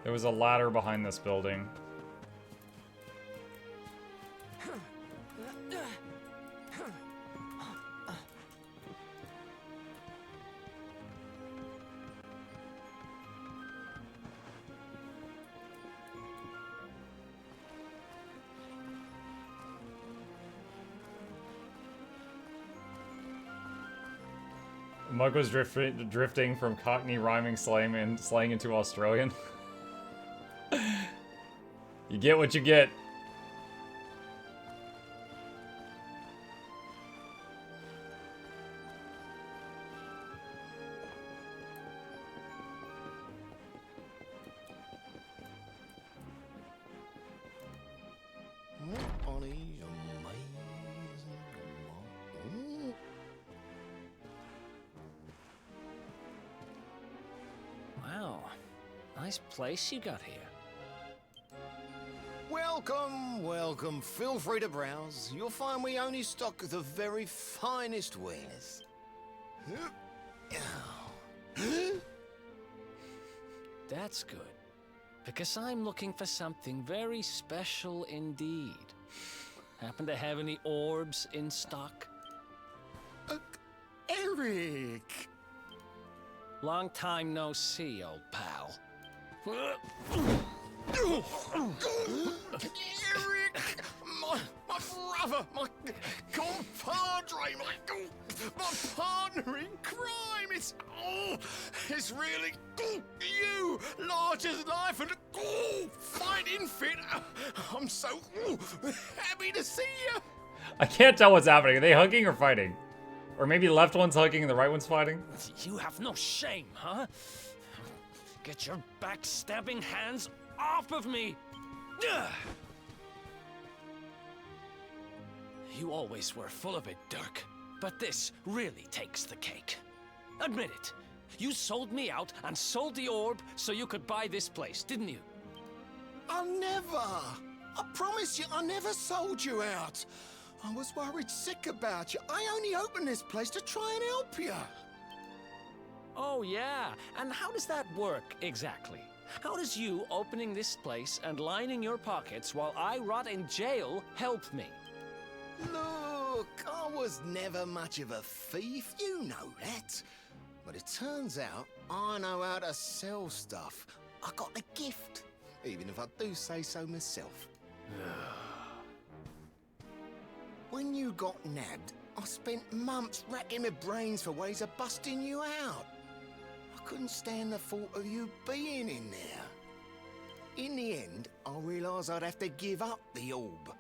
There was a ladder behind this building. Mug was drifting from Cockney rhyming slang into Australian. You get what you get. Nice place you got here. Welcome, welcome. Feel free to browse. You'll find we only stock the very finest wares. That's good, because I'm looking for something very special indeed. Happen to have any orbs in stock? Eric! Long time no see, old pal. Eric! My brother, my compadre, my partner in crime! It's really you! Large as life and fighting fit! I'm so happy to see you! I can't tell what's happening. Are they hugging or fighting? Or maybe the left one's hugging and the right one's fighting? You have no shame, huh? Get your backstabbing hands off of me! You always were full of it, Dirk. But this really takes the cake. Admit it. You sold me out and sold the orb so you could buy this place, didn't you? I never! I promise you, I never sold you out. I was worried sick about you. I only opened this place to try and help you. Oh, yeah. And how does that work, exactly? How does you opening this place and lining your pockets while I rot in jail help me? Look, I was never much of a thief, you know that. But it turns out I know how to sell stuff. I got the gift, even if I do say so myself. When you got nabbed, I spent months racking my brains for ways of busting you out. I couldn't stand the thought of you being in there. In the end, I realised I'd have to give up the orb.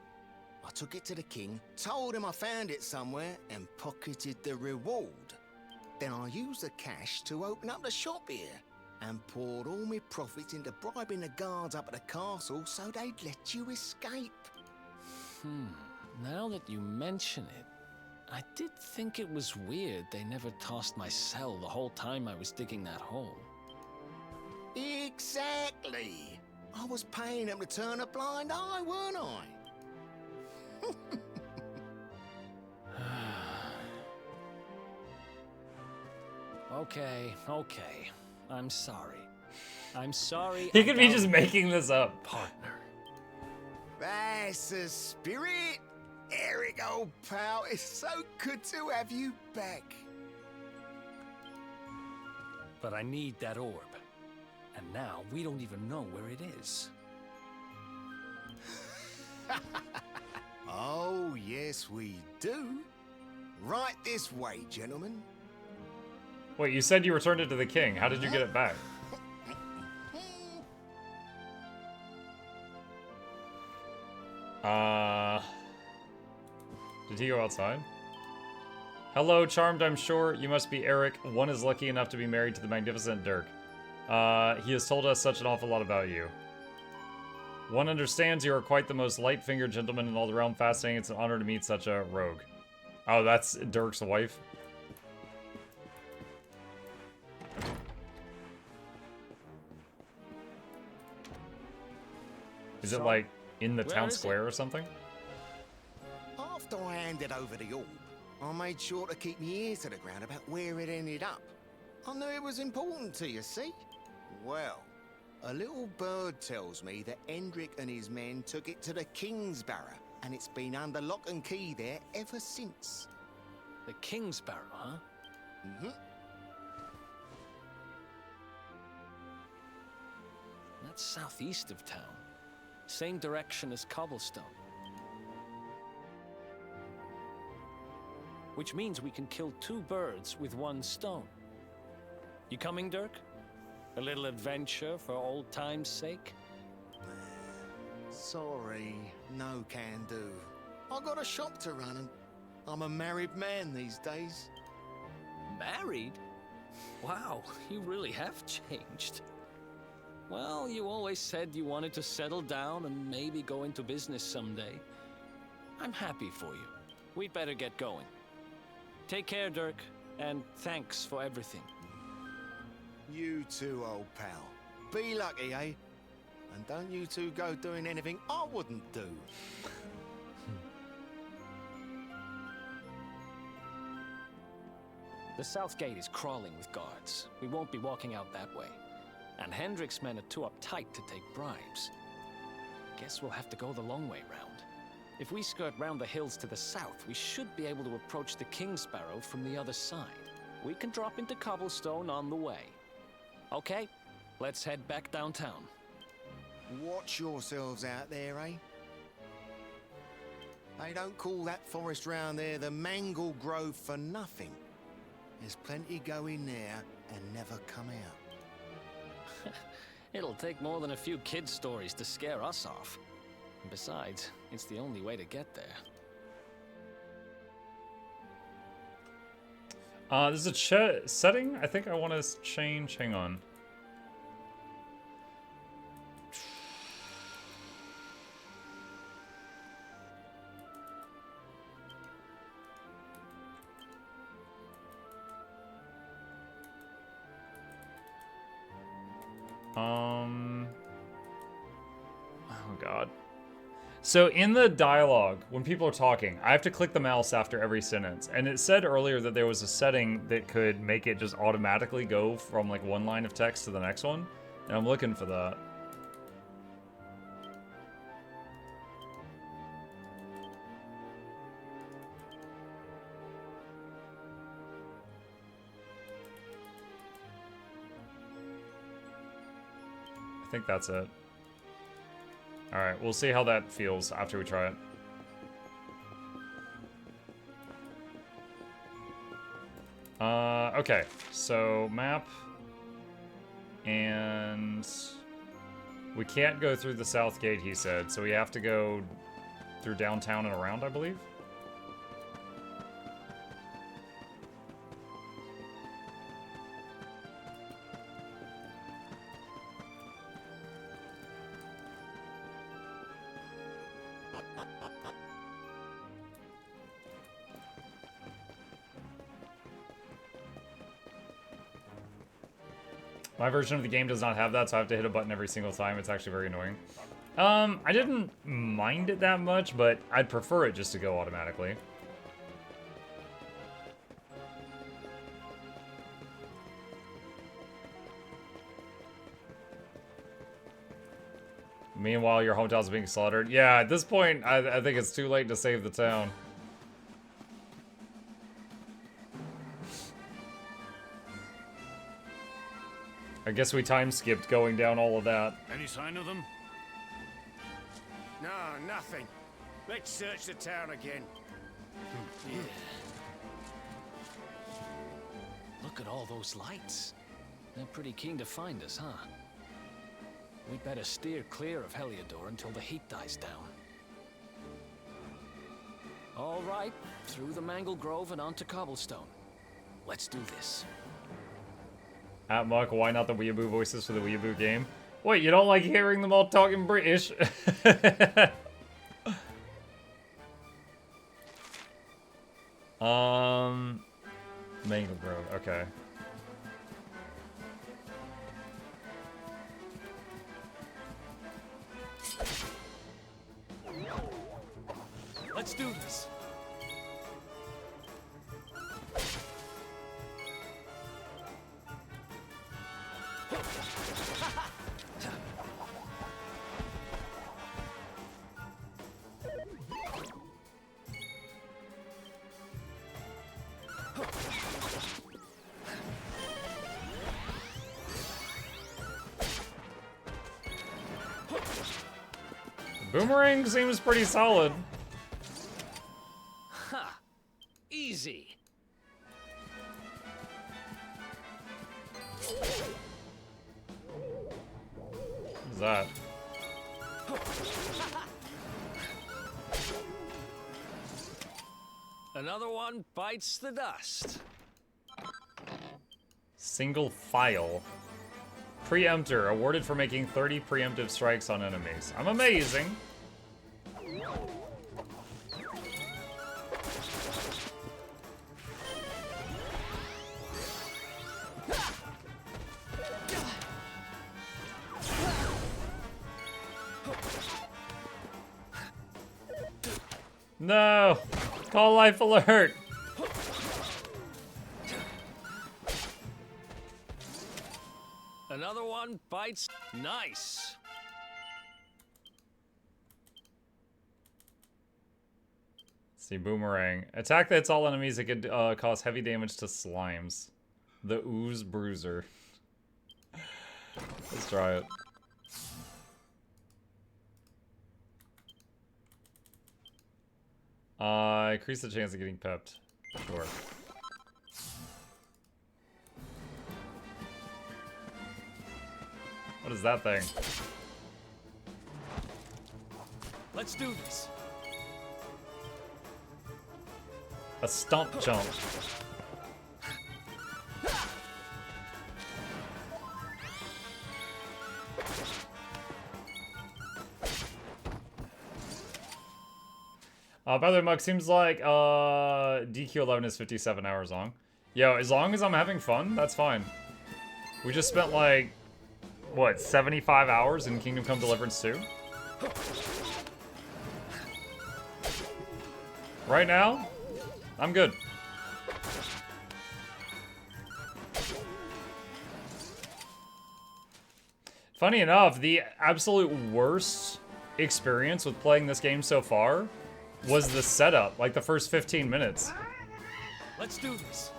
I took it to the king, told him I found it somewhere, and pocketed the reward. Then I used the cash to open up the shop here, and poured all my profits into bribing the guards up at the castle so they'd let you escape. Now that you mention it, I did think it was weird they never tossed my cell the whole time I was digging that hole. Exactly! I was paying them to turn a blind eye, weren't I? Okay. I'm sorry. I'm sorry. He could be just making this up. Partner. That's the spirit! Eric, old pal, it's so good to have you back. But I need that orb. And now we don't even know where it is. Oh, yes, we do. Right this way, gentlemen. Wait, you said you returned it to the king. How did you get it back? Did he go outside? Hello, charmed, I'm sure. You must be Eric. One is lucky enough to be married to the magnificent Dirk. He has told us such an awful lot about you. One understands you are quite the most light-fingered gentleman in all the realm. Fascinating. It's an honor to meet such a rogue. Oh, that's Dirk's wife? Is it like in the town square or something? After I handed over the orb, I made sure to keep my ears to the ground about where it ended up. I knew it was important to you, see? Well, A little bird tells me that Hendrik and his men took it to the Kingsbarrow, and it's been under lock and key there ever since. The Kingsbarrow, huh? Mm-hmm. That's southeast of town. Same direction as Cobblestone. Which means we can kill 2 birds with 1 stone. You coming, Dirk? A little adventure for old time's sake? Sorry, no can do. I got a shop to run and I'm a married man these days. Married? Wow, you really have changed. Well, you always said you wanted to settle down and maybe go into business someday. I'm happy for you. We'd better get going. Take care, Dirk, and thanks for everything. You too, old pal. Be lucky, eh? And don't you two go doing anything I wouldn't do. The south gate is crawling with guards. We won't be walking out that way. And Hendrik's men are too uptight to take bribes. Guess we'll have to go the long way round. If we skirt round the hills to the south, we should be able to approach the Kingsbarrow from the other side. We can drop into Cobblestone on the way. Okay, let's head back downtown. Watch yourselves out there, eh? They don't call that forest round there the Mangle Grove for nothing. There's plenty go in there and never come out. It'll take more than a few kid stories to scare us off. And besides, it's the only way to get there. There's a setting I think I want to change. Hang on. Oh god. So in the dialogue, when people are talking, I have to click the mouse after every sentence. And it said earlier that there was a setting that could make it just automatically go from like one line of text to the next one. And I'm looking for that. I think that's it. Alright, we'll see how that feels after we try it. Okay, so map. And we can't go through the south gate, he said, so we have to go through downtown and around, I believe. My version of the game does not have that, so I have to hit a button every single time. It's actually very annoying. I didn't mind it that much, but I'd prefer it just to go automatically. Meanwhile, your hometown's being slaughtered. Yeah, at this point, I think it's too late to save the town. I guess we time skipped going down all of that. Any sign of them? No, nothing. Let's search the town again. Look at all those lights. They're pretty keen to find us, huh? We'd better steer clear of Heliodor until the heat dies down. All right, through the Mangle Grove and onto Cobblestone. Let's do this. At Muck, why not the weeaboo voices for the weeaboo game? Wait, you don't like hearing them all talking British? Mangle Grove, okay. Let's do this. Boomerang seems pretty solid. Ha! Easy. What's that? Another one bites the dust. Single file. Preemptor, awarded for making 30 preemptive strikes on enemies. I'm amazing. No! Call life alert! Another one bites. Nice. See, boomerang. Attack that hits all enemies. It could cause heavy damage to slimes. The Ooze Bruiser. Let's try it. Increase the chance of getting pepped. Sure. What is that thing? Let's do this. A stump jump. By the way, Mug, seems like DQ11 is 57 hours long. Yo, as long as I'm having fun, that's fine. We just spent like, what, 75 hours in Kingdom Come Deliverance 2? Right now, I'm good. Funny enough, the absolute worst experience with playing this game so far was the setup, like the first 15 minutes. Let's do this.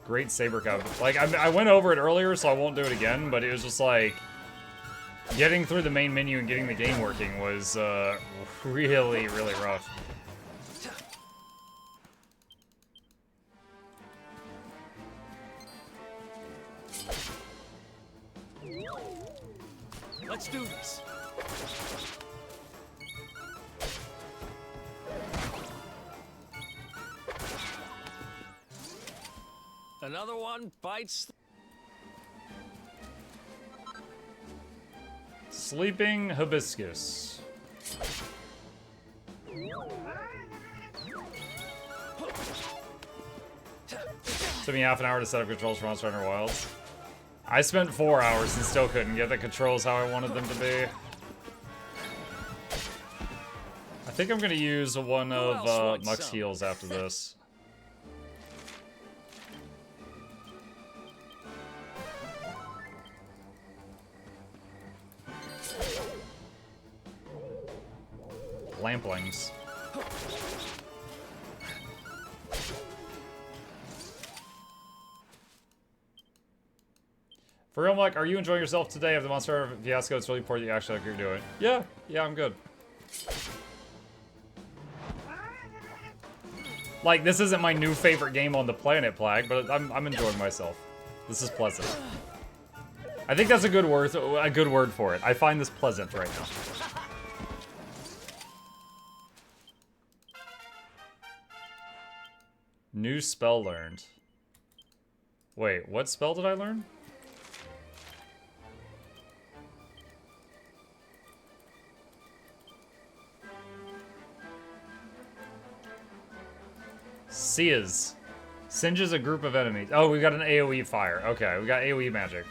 Great saber cub. Like, I went over it earlier, so I won't do it again, but it was just like, getting through the main menu and getting the game working was really, really rough. Let's do this. Another one bites. Sleeping Hibiscus. Took me half an hour to set up controls for Monster Hunter Wilds. I spent 4 hours and still couldn't get the controls how I wanted them to be. I think I'm gonna use one of Muck's heals after this. Lamplings. For real, Mike, are you enjoying yourself today of the Monster Hunter fiasco? It's really important you actually like what you're doing. Yeah, I'm good. Like, this isn't my new favorite game on the planet, Plague, but I'm enjoying myself. This is pleasant. I think that's a good word for it. I find this pleasant right now. New spell learned. Wait, what spell did I learn? Singes. Singes a group of enemies. Oh, we got an AoE fire. Okay, we got AoE magic.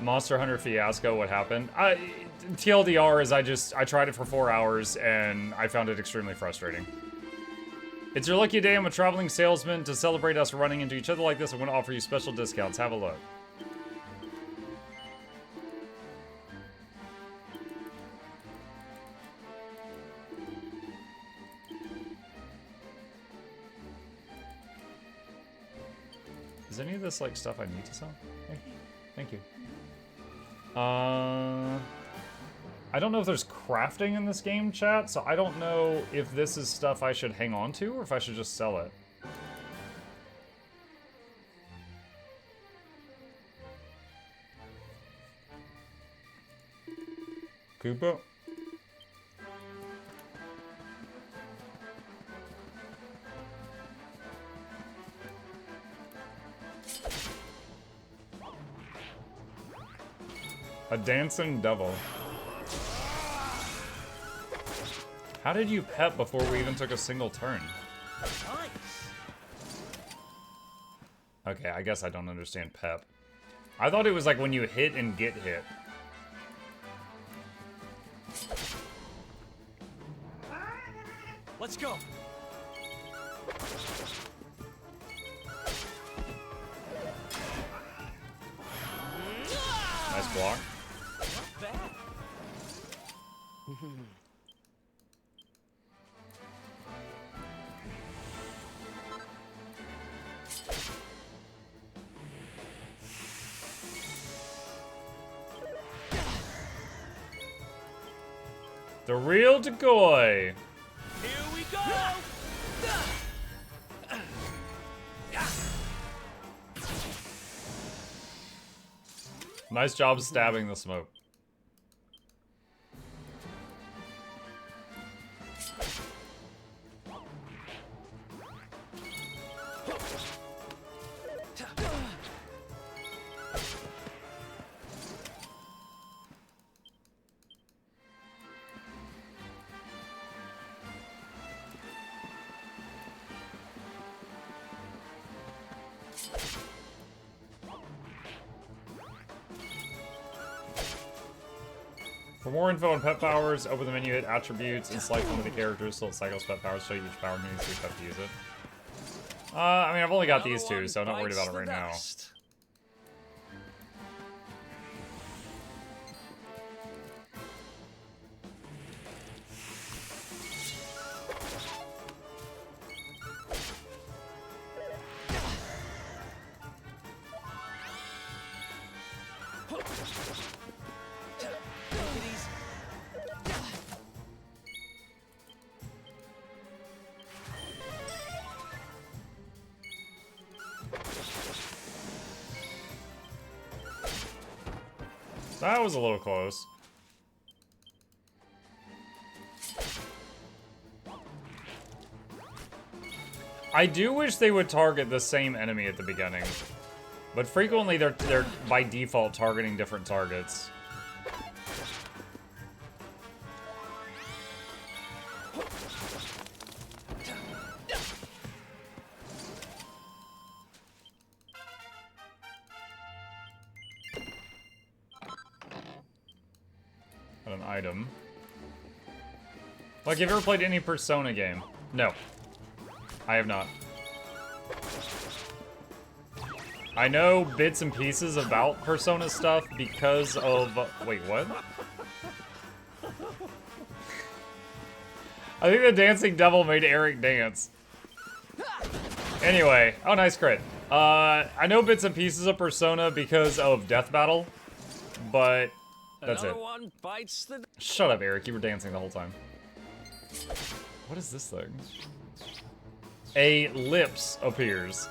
Monster Hunter fiasco, what happened? TLDR is I tried it for 4 hours and I found it extremely frustrating. It's your lucky day. I'm a traveling salesman. To celebrate us running into each other like this, I'm going to offer you special discounts. Have a look. Is any of this like stuff I need to sell? Thank you. I don't know if there's crafting in this game, chat, so I don't know if this is stuff I should hang on to or if I should just sell it. Koopa? A dancing devil. How did you pep before we even took a single turn? Okay, I guess I don't understand pep. I thought it was like when you hit and get hit. Let's go. Nice block. Not bad. The real decoy. Here we go. Nice job stabbing the smoke. For more info on pet powers, open the menu, hit attributes, and select one of the characters so it cycles pet powers, show you which power needs to be pet to use it. I mean, I've only got these two, so I'm not worried about it right now. That was a little close. I do wish they would target the same enemy at the beginning, but frequently they're by default targeting different targets. An item. Like, have you ever played any Persona game? No. I have not. I know bits and pieces about Persona stuff because of... Wait, what? I think the dancing devil made Eric dance. Anyway. Oh, nice crit. I know bits and pieces of Persona because of Death Battle, but... That's Another it. one bites the... Shut up, Eric. You were dancing the whole time. What is this thing? A lips appears.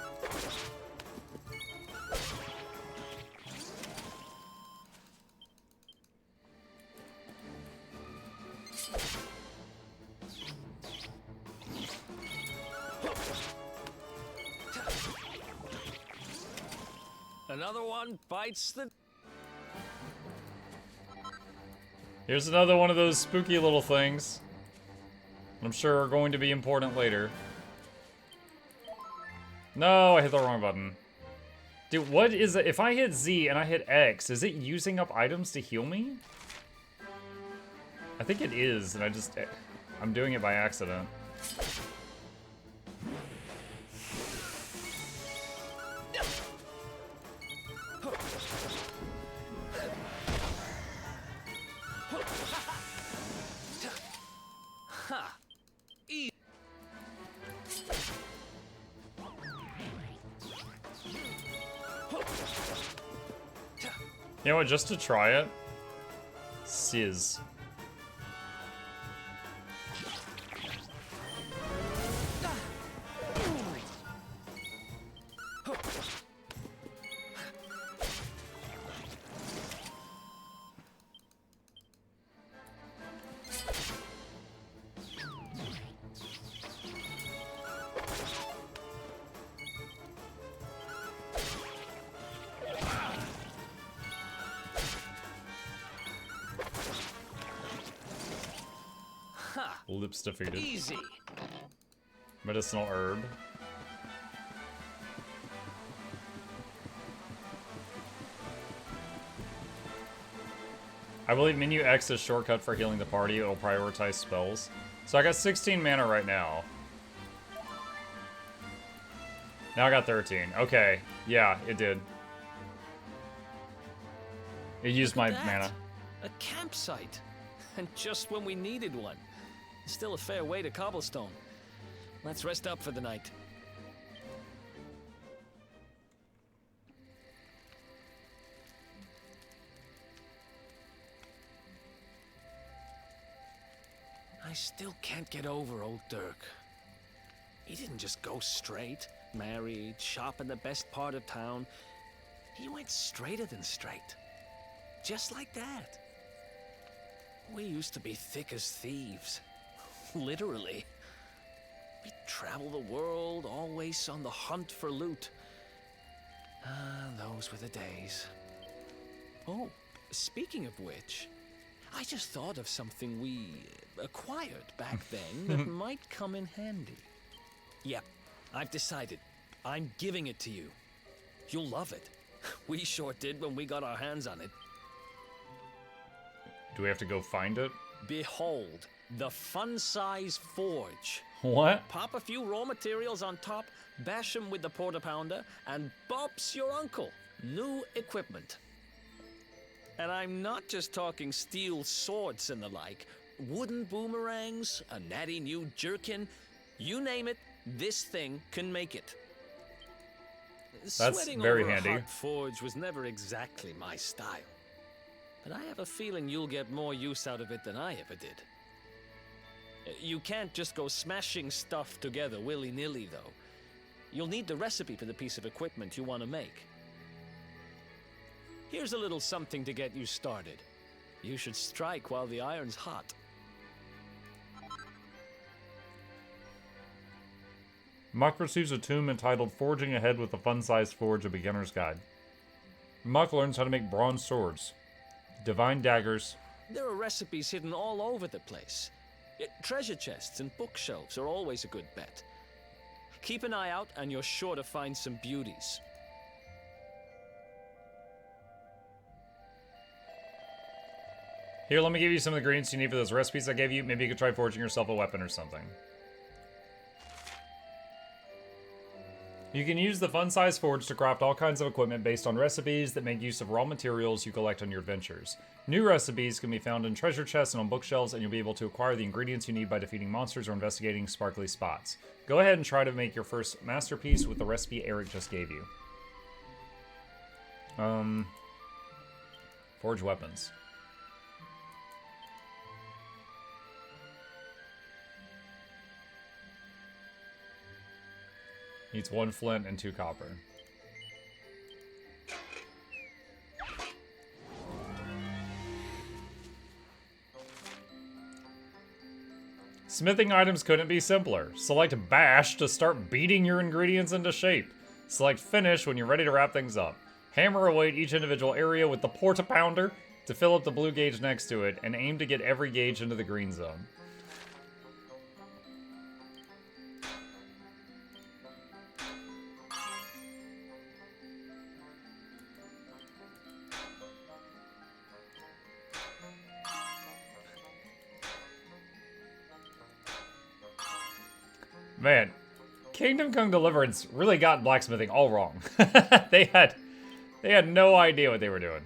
Another one bites the... Here's another one of those spooky little things. I'm sure are going to be important later. No, I hit the wrong button. Dude, what is it? If I hit Z and I hit X, is it using up items to heal me? I think it is, and I'm doing it by accident. You know what, just to try it, Sizz. Lips defeated. Easy. Medicinal herb. I believe menu X is shortcut for healing the party. It will prioritize spells. So I got 16 mana right now. Now I got 13. Okay. Yeah, it did. It used my mana. A campsite. And just when we needed one. Still a fair way to cobblestone. Let's rest up for the night. I still can't get over old Dirk. He didn't just go straight, married, shop in the best part of town. He went straighter than straight. Just like that. We used to be thick as thieves. Literally. We'd travel the world, always on the hunt for loot. Ah, those were the days. Oh, speaking of which, I just thought of something we acquired back then that might come in handy. Yep, I've decided. I'm giving it to you. You'll love it. We sure did when we got our hands on it. Do we have to go find it? Behold, the fun-size forge. What? Pop a few raw materials on top, bash 'em with the porta pounder, and bop's your uncle. New equipment. And I'm not just talking steel swords and the like. Wooden boomerangs, a natty new jerkin. You name it, this thing can make it. That's Sweating very over handy. a hot forge was never exactly my style. But I have a feeling you'll get more use out of it than I ever did. You can't just go smashing stuff together willy-nilly, though. You'll need the recipe for the piece of equipment you want to make. Here's a little something to get you started. You should strike while the iron's hot. Muck receives a tome entitled Forging Ahead with a Fun-Sized Forge, a Beginner's Guide. Muck learns how to make bronze swords, divine daggers. There are recipes hidden all over the place. Treasure chests and bookshelves are always a good bet. Keep an eye out and you're sure to find some beauties. Here, let me give you some of the ingredients you need for those recipes I gave you. Maybe you could try forging yourself a weapon or something. You can use the fun-sized forge to craft all kinds of equipment based on recipes that make use of raw materials you collect on your adventures. New recipes can be found in treasure chests and on bookshelves, and you'll be able to acquire the ingredients you need by defeating monsters or investigating sparkly spots. Go ahead and try to make your first masterpiece with the recipe Eric just gave you. Forge weapons. Needs 1 flint and 2 copper. Smithing items couldn't be simpler. Select Bash to start beating your ingredients into shape. Select Finish when you're ready to wrap things up. Hammer away at each individual area with the porta pounder to fill up the blue gauge next to it, and aim to get every gauge into the green zone. Man, Kingdom Come Deliverance really got blacksmithing all wrong. They had no idea what they were doing.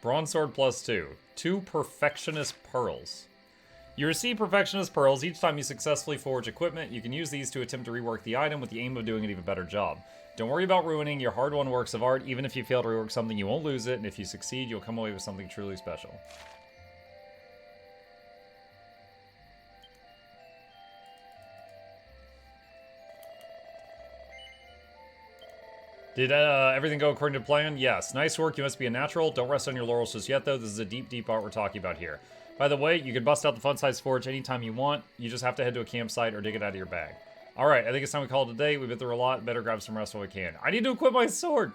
Bronze sword +2. 2 perfectionist pearls. You receive perfectionist pearls each time you successfully forge equipment. You can use these to attempt to rework the item with the aim of doing an even better job. Don't worry about ruining your hard-won works of art. Even if you fail to rework something, you won't lose it, and if you succeed, you'll come away with something truly special. Did everything go according to plan? Yes. Nice work. You must be a natural. Don't rest on your laurels just yet, though. This is a deep, deep art we're talking about here. By the way, you can bust out the fun-size forge anytime you want. You just have to head to a campsite or dig it out of your bag. Alright, I think it's time we call it a day. We've been through a lot. Better grab some rest while we can. I need to equip my sword!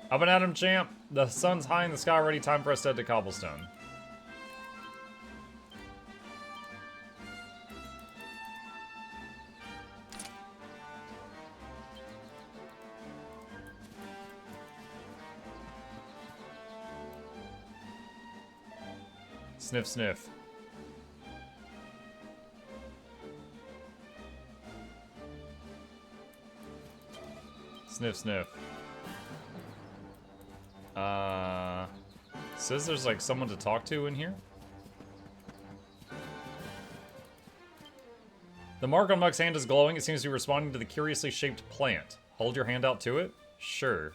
Up and at him, champ. The sun's high in the sky already. Time for us to head to Cobblestone. Sniff, sniff. Sniff, sniff. Says there's like someone to talk to in here. The mark on Muck's hand is glowing. It seems to be responding to the curiously shaped plant. Hold your hand out to it? Sure.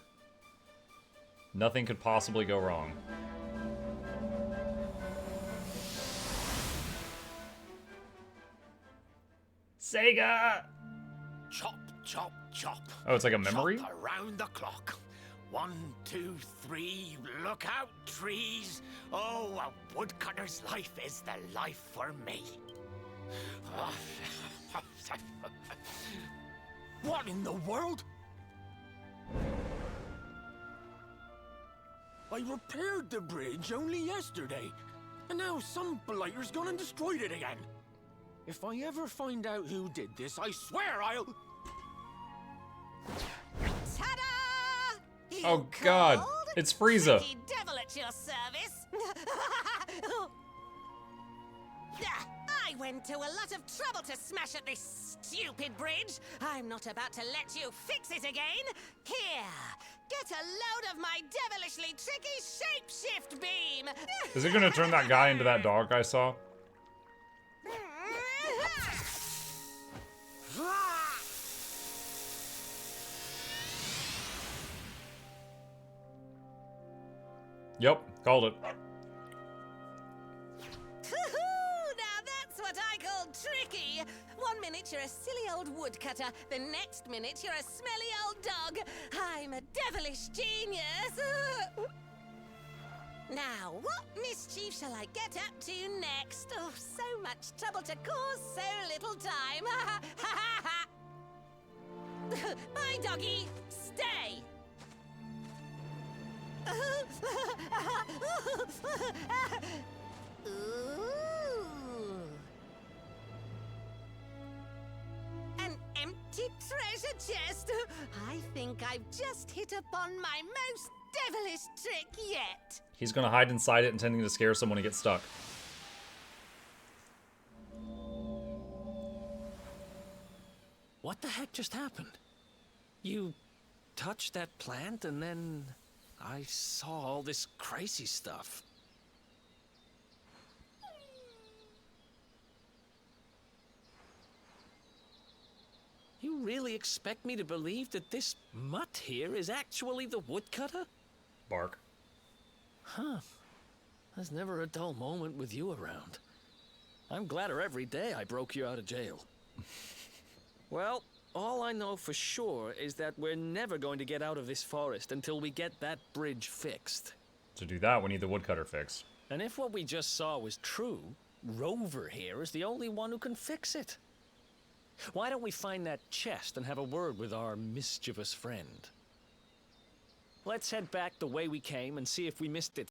Nothing could possibly go wrong. Sega! Chop, chop, chop. Oh, it's like a memory? Chop around the clock. 1, 2, 3, look out, trees. Oh, a woodcutter's life is the life for me. What in the world? I repaired the bridge only yesterday, and now some blighter's gone and destroyed it again. If I ever find out who did this, I swear I'll... Ta-da! Oh god, it's Frieza. Tricky devil at your service. I went to a lot of trouble to smash at this stupid bridge. I'm not about to let you fix it again. Here, get a load of my devilishly tricky shapeshift beam. Is it gonna turn that guy into that dog I saw? Yep, called it. Now that's what I call tricky. 1 minute you're a silly old woodcutter, the next minute you're a smelly old dog. I'm a devilish genius. Now, what mischief shall I get up to next? Oh, so much trouble to cause so little time. Bye, doggy. Stay. Ooh. An empty treasure chest. I think I've just hit upon my most devilish trick yet. He's gonna hide inside it, intending to scare someone and get stuck. What the heck just happened? You touched that plant and then I saw all this crazy stuff. You really expect me to believe that this mutt here is actually the woodcutter? Bark. Huh. There's never a dull moment with you around. I'm gladder every day I broke you out of jail. Well, all I know for sure is that we're never going to get out of this forest until we get that bridge fixed. To do that, we need the woodcutter fixed. And if what we just saw was true, Rover here is the only one who can fix it. Why don't we find that chest and have a word with our mischievous friend? Let's head back the way we came and see if we missed it.